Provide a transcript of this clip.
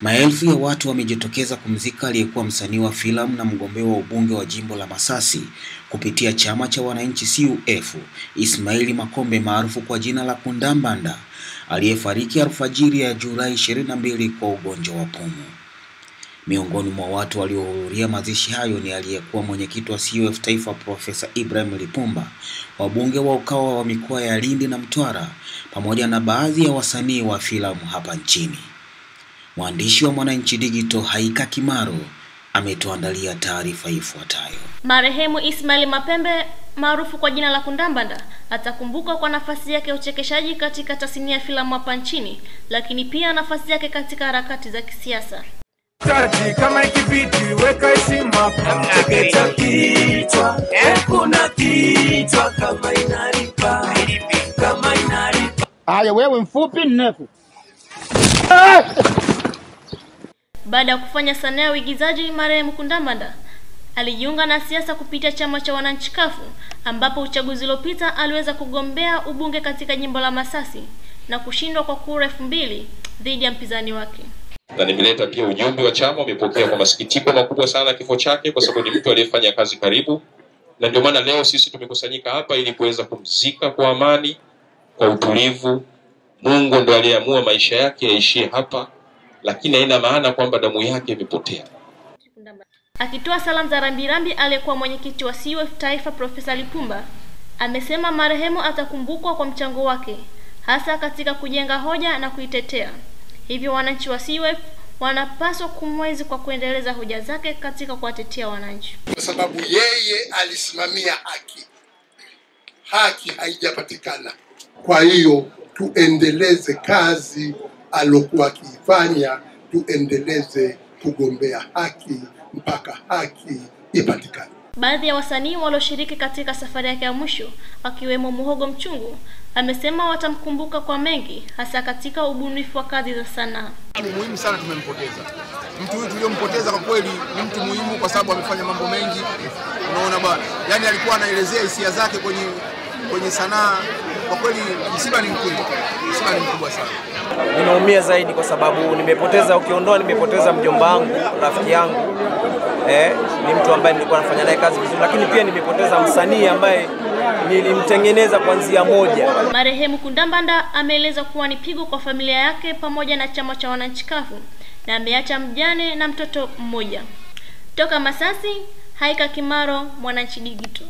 Maelfu ya watu wamejitokeza kumzika aliyekuwa msanii wa filamu na mgombea wa ubunge wa jimbo la Masasi kupitia chama cha wananchi CUF, Ismail Makombe maarufu kwa jina la Kundambanda, aliyefariki alfajiri ya Julai 22 kwa ugonjwa wa pumu. Miongoni mwa watu waliohudhuria mazishi hayo ni aliyekuwa mwenyekiti wa CUF Taifa Profesa Ibrahim Lipumba, wabunge wa Ukawa wa mikoa ya Lindi na Mtwara, pamoja na baadhi ya wasanii wa filamu hapa nchini. Mwandishi wa Mwananchi Digital Haika Kimaro ametuandalia taarifa ifuatayo. Marehemu Ismail Mapembe maarufu kwa jina la Kundambanda atakumbukwa kwa nafasi yake ya uchekeshaji katika tasnia ya filamu hapa nchini, lakini pia nafasi yake katika harakati za kisiasa. Kama ikibidi weka heshima, chekesha kichwa, kuna kichwa kama inalipa, kama inalipa. Haya wewe mfupi mrefu. Baada ya kufanya sanaa ya uigizaji, marehemu Kundambanda alijiunga na siasa kupitia chama cha wananchi CUF, ambapo uchaguzi uliopita aliweza kugombea ubunge katika jimbo la Masasi na kushindwa kwa kura 2000 dhidi ya mpinzani wake. Na nimeleta pia ujumbe wa chama, umepokea kwa masikitiko makubwa sana kifo chake, kwa sababu ni mtu aliyefanya kazi karibu, na ndio maana leo sisi tumekusanyika hapa ili kuweza kumzika kwa amani, kwa utulivu. Mungu ndo aliyeamua maisha yake yaishie hapa, lakini haina maana kwamba damu yake imepotea. Akitoa salamu za rambirambi, aliyekuwa mwenyekiti wa CUF Taifa Profesa Lipumba amesema marehemu atakumbukwa kwa mchango wake hasa katika kujenga hoja na kuitetea. Hivyo wananchi wa CUF wanapaswa kumwezi kwa kuendeleza hoja zake katika kuwatetea wananchi, kwa sababu yeye alisimamia haki. Haki haijapatikana. Kwa hiyo tuendeleze kazi alokuwa akifanya, tuendeleze kugombea haki mpaka haki ipatikane. Baadhi ya wasanii walioshiriki katika safari yake ya mwisho, akiwemo Muhogo Mchungu, amesema watamkumbuka kwa mengi hasa katika ubunifu wa kazi za sanaa. Ni muhimu sana tumempoteza. Mtu huyu tuliompoteza kwa kweli ni mtu muhimu kwa sababu amefanya mambo mengi. Unaona bwana, yani alikuwa anaelezea hisia zake kwenye sanaa. Kwa kweli msiba ni mkubwa. Msiba ni mkubwa sana. Ninaumia zaidi kwa sababu nimepoteza mjomba wangu, rafiki yangu. Ni mtu ambaye nilikuwa nafanya naye kazi vizuri, lakini pia nimepoteza msanii ambaye nilimtengeneza kuanzia moja. Marehemu Kundambanda ameeleza kuwa ni pigo kwa familia yake pamoja na chama cha wananchi CUF, na ameacha mjane na mtoto mmoja. Toka Masasi, Haika Kimaro, Mwananchi Digital.